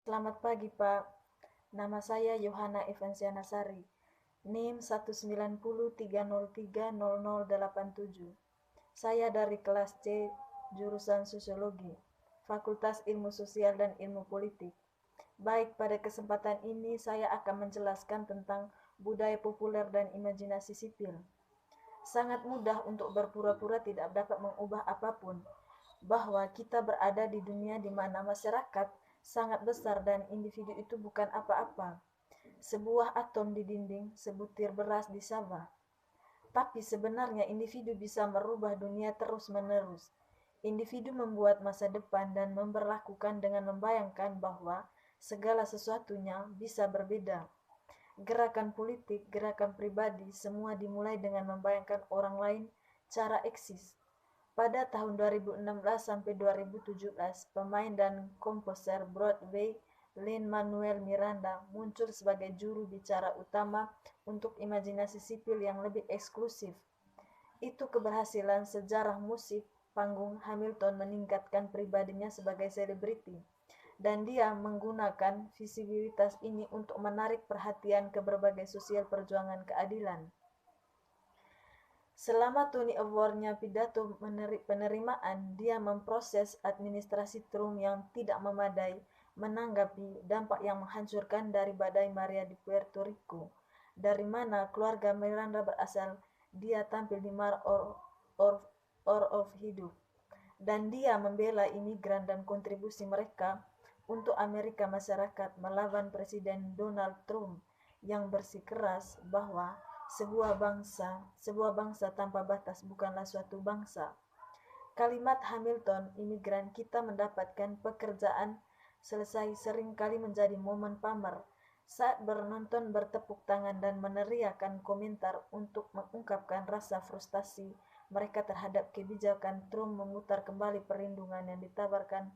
Selamat pagi, Pak. Nama saya Yohana Evansiana Sari. NIM 19030300087. Saya dari kelas C, jurusan Sosiologi, Fakultas Ilmu Sosial dan Ilmu Politik. Baik, pada kesempatan ini saya akan menjelaskan tentang budaya populer dan imajinasi sipil. Sangat mudah untuk berpura-pura tidak dapat mengubah apapun, bahwa kita berada di dunia di mana masyarakat sangat besar dan individu itu bukan apa-apa. Sebuah atom di dinding, sebutir beras di Sabah. Tapi sebenarnya individu bisa merubah dunia terus-menerus. Individu membuat masa depan dan memperlakukan dengan membayangkan bahwa segala sesuatunya bisa berbeda. Gerakan politik, gerakan pribadi, semua dimulai dengan membayangkan orang lain cara eksis. Pada tahun 2016 sampai 2017, pemain dan komposer Broadway Lin-Manuel Miranda muncul sebagai juru bicara utama untuk imajinasi sipil yang lebih eksklusif. Itu keberhasilan sejarah musik panggung Hamilton meningkatkan pribadinya sebagai selebriti, dan dia menggunakan visibilitas ini untuk menarik perhatian ke berbagai sosial perjuangan keadilan. Selama Tony Award-nya pidato penerimaan, dia memproses administrasi Trump yang tidak memadai menanggapi dampak yang menghancurkan dari badai Maria di Puerto Rico. Dari mana keluarga Miranda berasal, dia tampil di Mar of Hidup. Dan dia membela imigran dan kontribusi mereka untuk Amerika masyarakat melawan Presiden Donald Trump yang bersikeras bahwa sebuah bangsa tanpa batas bukanlah suatu bangsa. Kalimat Hamilton, imigran kita mendapatkan pekerjaan selesai seringkali menjadi momen pamer saat penonton bertepuk tangan dan meneriakkan komentar untuk mengungkapkan rasa frustasi mereka terhadap kebijakan Trump memutar kembali perlindungan yang ditawarkan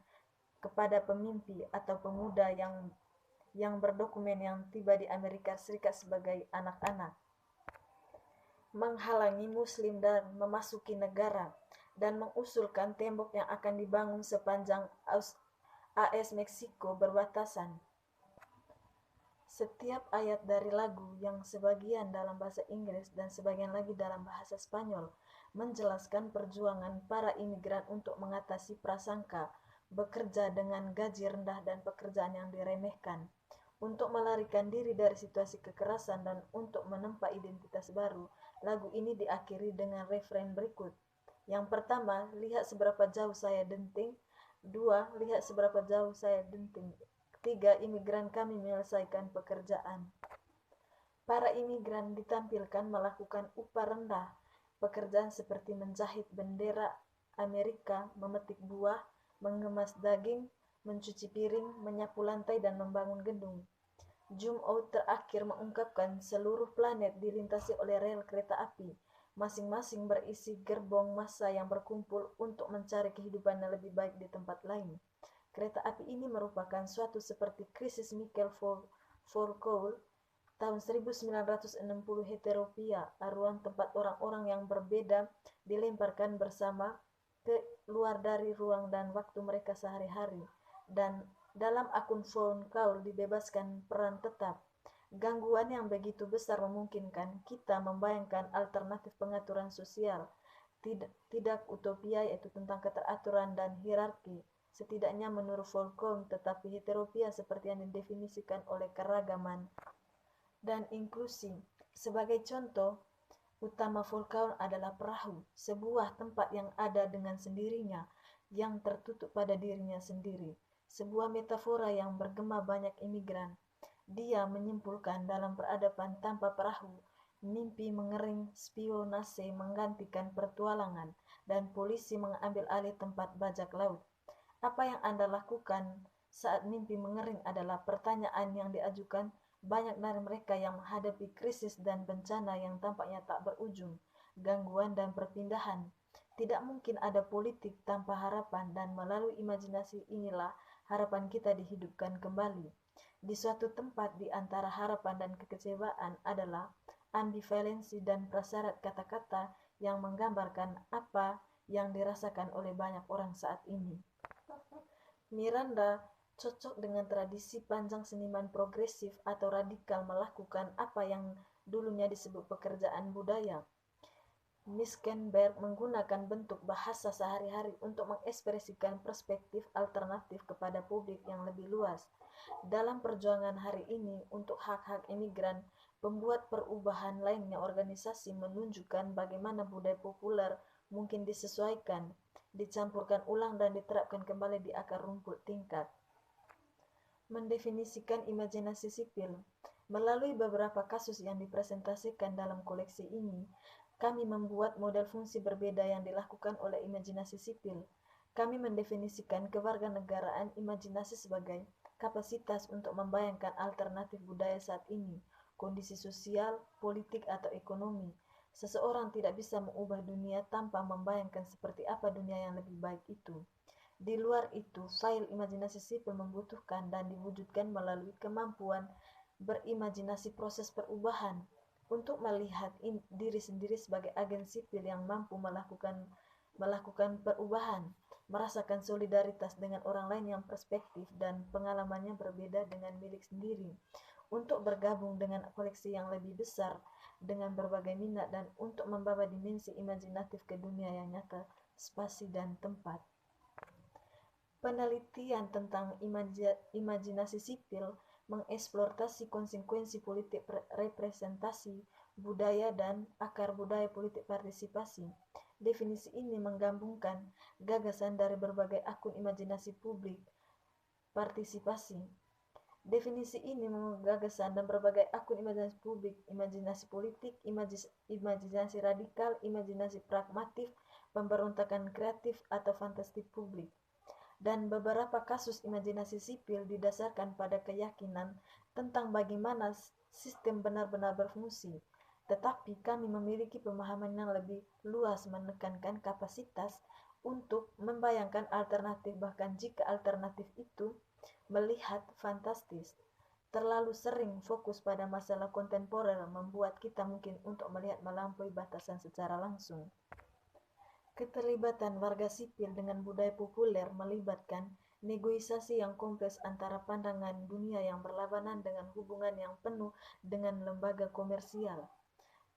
kepada pemimpi atau pemuda yang berdokumen yang tiba di Amerika Serikat sebagai anak-anak, menghalangi Muslim dan memasuki negara, dan mengusulkan tembok yang akan dibangun sepanjang AS Meksiko berbatasan. Setiap ayat dari lagu yang sebagian dalam bahasa Inggris dan sebagian lagi dalam bahasa Spanyol menjelaskan perjuangan para imigran untuk mengatasi prasangka, bekerja dengan gaji rendah dan pekerjaan yang diremehkan, untuk melarikan diri dari situasi kekerasan dan untuk menempa identitas baru. Lagu ini diakhiri dengan refrain berikut. Yang pertama, lihat seberapa jauh saya denting. Dua, lihat seberapa jauh saya denting. Tiga, imigran kami menyelesaikan pekerjaan. Para imigran ditampilkan melakukan upah rendah, pekerjaan seperti menjahit bendera Amerika, memetik buah, mengemas daging, mencuci piring, menyapu lantai, dan membangun gedung. Zoom out terakhir mengungkapkan seluruh planet dilintasi oleh rel kereta api, masing-masing berisi gerbong massa yang berkumpul untuk mencari kehidupan yang lebih baik di tempat lain. Kereta api ini merupakan suatu seperti krisis Michael Foucault tahun 1960 heteropia, ruang tempat orang-orang yang berbeda dilemparkan bersama ke luar dari ruang dan waktu mereka sehari-hari, dan dalam akun phone call dibebaskan peran tetap. Gangguan yang begitu besar memungkinkan kita membayangkan alternatif pengaturan sosial, tidak utopia yaitu tentang keteraturan dan hierarki, setidaknya menurut Foucault, tetapi heteropia seperti yang didefinisikan oleh keragaman dan inklusi. Sebagai contoh utama Foucault adalah perahu, sebuah tempat yang ada dengan sendirinya, yang tertutup pada dirinya sendiri, sebuah metafora yang bergema banyak imigran. Dia menyimpulkan dalam peradaban tanpa perahu, mimpi mengering, spionase menggantikan pertualangan, dan polisi mengambil alih tempat bajak laut. Apa yang Anda lakukan saat mimpi mengering adalah pertanyaan yang diajukan banyak dari mereka yang menghadapi krisis dan bencana yang tampaknya tak berujung, gangguan dan perpindahan. Tidak mungkin ada politik tanpa harapan, dan melalui imajinasi inilah harapan kita dihidupkan kembali. Di suatu tempat di antara harapan dan kekecewaan adalah ambivalensi dan prasyarat kata-kata yang menggambarkan apa yang dirasakan oleh banyak orang saat ini. Miranda cocok dengan tradisi panjang seniman progresif atau radikal melakukan apa yang dulunya disebut pekerjaan budaya. Miskenberg menggunakan bentuk bahasa sehari-hari untuk mengekspresikan perspektif alternatif kepada publik yang lebih luas. Dalam perjuangan hari ini untuk hak-hak imigran, pembuat perubahan lainnya organisasi menunjukkan bagaimana budaya populer mungkin disesuaikan, dicampurkan ulang dan diterapkan kembali di akar rumput tingkat. Mendefinisikan imajinasi sipil. Melalui beberapa kasus yang dipresentasikan dalam koleksi ini, kami membuat model fungsi berbeda yang dilakukan oleh imajinasi sipil. Kami mendefinisikan kewarganegaraan imajinasi sebagai kapasitas untuk membayangkan alternatif budaya saat ini, kondisi sosial, politik, atau ekonomi. Seseorang tidak bisa mengubah dunia tanpa membayangkan seperti apa dunia yang lebih baik itu. Di luar itu, file imajinasi sipil membutuhkan dan diwujudkan melalui kemampuan berimajinasi proses perubahan, untuk melihat diri sendiri sebagai agen sipil yang mampu melakukan perubahan, merasakan solidaritas dengan orang lain yang perspektif dan pengalamannya berbeda dengan milik sendiri, untuk bergabung dengan koleksi yang lebih besar dengan berbagai minat dan untuk membawa dimensi imajinatif ke dunia yang nyata, spasi dan tempat. Penelitian tentang imajinasi sipil mengeksplorasi konsekuensi politik representasi budaya dan akar budaya politik partisipasi. Definisi ini menggabungkan gagasan dari berbagai akun imajinasi publik partisipasi. Definisi ini menggagasan dan berbagai akun imajinasi publik, imajinasi politik, imajinasi radikal, imajinasi pragmatif, pemberontakan kreatif, atau fantasi publik. Dan beberapa kasus imajinasi sipil didasarkan pada keyakinan tentang bagaimana sistem benar-benar berfungsi. Tetapi kami memiliki pemahaman yang lebih luas menekankan kapasitas untuk membayangkan alternatif, bahkan jika alternatif itu melihat fantastis. Terlalu sering fokus pada masalah kontemporer membuat kita mungkin untuk melihat melampaui batasan secara langsung. Keterlibatan warga sipil dengan budaya populer melibatkan negosiasi yang kompleks antara pandangan dunia yang berlawanan dengan hubungan yang penuh dengan lembaga komersial.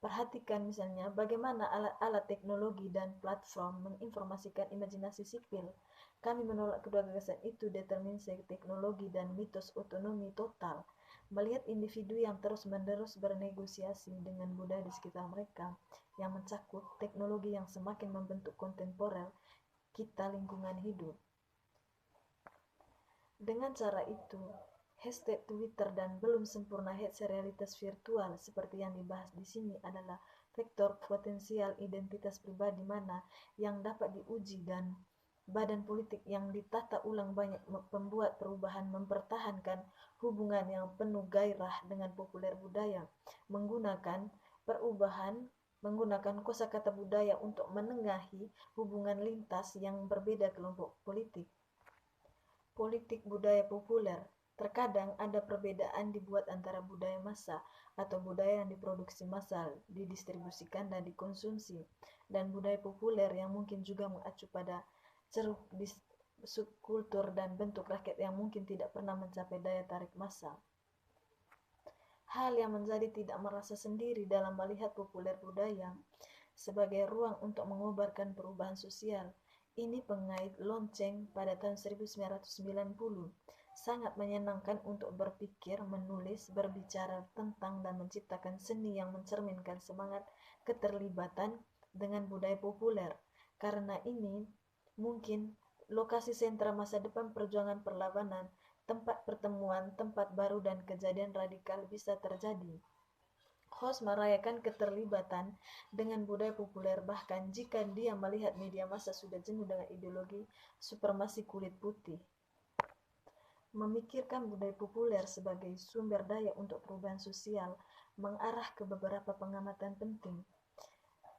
Perhatikan misalnya bagaimana alat-alat teknologi dan platform menginformasikan imajinasi sipil. Kami menolak kedua gagasan itu, determinasi teknologi dan mitos otonomi total. Melihat individu yang terus-menerus bernegosiasi dengan budaya di sekitar mereka, yang mencakup teknologi yang semakin membentuk kontemporer kita lingkungan hidup. Dengan cara itu, hashtag Twitter dan belum sempurna hashtag realitas virtual seperti yang dibahas di sini adalah vektor potensial identitas pribadi mana yang dapat diuji, dan badan politik yang ditata ulang banyak pembuat perubahan mempertahankan hubungan yang penuh gairah dengan populer budaya, menggunakan kosakata budaya untuk menengahi hubungan lintas yang berbeda kelompok politik. Politik budaya populer. Terkadang ada perbedaan dibuat antara budaya massa atau budaya yang diproduksi massal, didistribusikan dan dikonsumsi, dan budaya populer yang mungkin juga mengacu pada ceruk subkultur dan bentuk rakyat yang mungkin tidak pernah mencapai daya tarik massa. Hal yang menjadi tidak merasa sendiri dalam melihat populer budaya sebagai ruang untuk mengobarkan perubahan sosial. Ini pengait lonceng pada tahun 1990. Sangat menyenangkan untuk berpikir, menulis, berbicara tentang dan menciptakan seni yang mencerminkan semangat keterlibatan dengan budaya populer. Karena ini mungkin lokasi sentra masa depan perjuangan perlawanan, tempat pertemuan, tempat baru dan kejadian radikal bisa terjadi. Host merayakan keterlibatan dengan budaya populer bahkan jika dia melihat media massa sudah jenuh dengan ideologi supremasi kulit putih. Memikirkan budaya populer sebagai sumber daya untuk perubahan sosial mengarah ke beberapa pengamatan penting.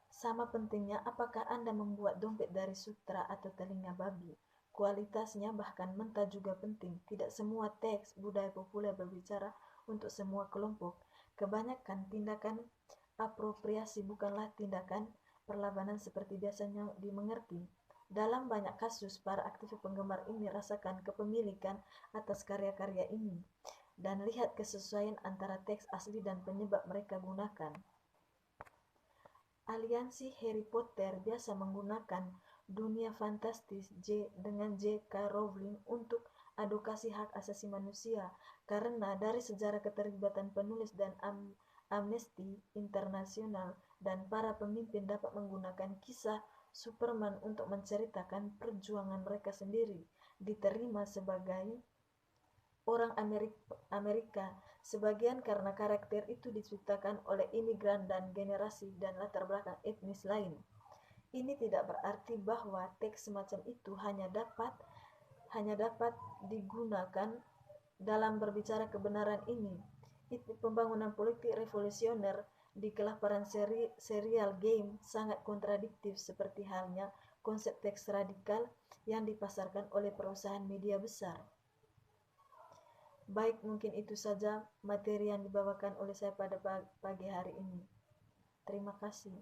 Sama pentingnya apakah Anda membuat dompet dari sutra atau telinga babi. Kualitasnya bahkan mentah juga penting. Tidak semua teks budaya populer berbicara untuk semua kelompok. Kebanyakan tindakan apropriasi bukanlah tindakan perlawanan seperti biasanya dimengerti. Dalam banyak kasus, para aktivis penggemar ini rasakan kepemilikan atas karya-karya ini dan lihat kesesuaian antara teks asli dan penyebab mereka gunakan. Aliansi Harry Potter biasa menggunakan dunia fantastis dengan J.K. Rowling untuk advokasi hak asasi manusia, karena dari sejarah keterlibatan penulis dan Amnesty Internasional dan para pemimpin dapat menggunakan kisah Superman untuk menceritakan perjuangan mereka sendiri, diterima sebagai orang Amerika sebagian karena karakter itu diciptakan oleh imigran dan generasi dan latar belakang etnis lain. Ini tidak berarti bahwa teks semacam itu hanya dapat digunakan dalam berbicara kebenaran ini. Itu pembangunan politik revolusioner di kelaparan serial game sangat kontradiktif, seperti halnya konsep teks radikal yang dipasarkan oleh perusahaan media besar. Baik, mungkin itu saja materi yang dibawakan oleh saya pada pagi hari ini. Terima kasih.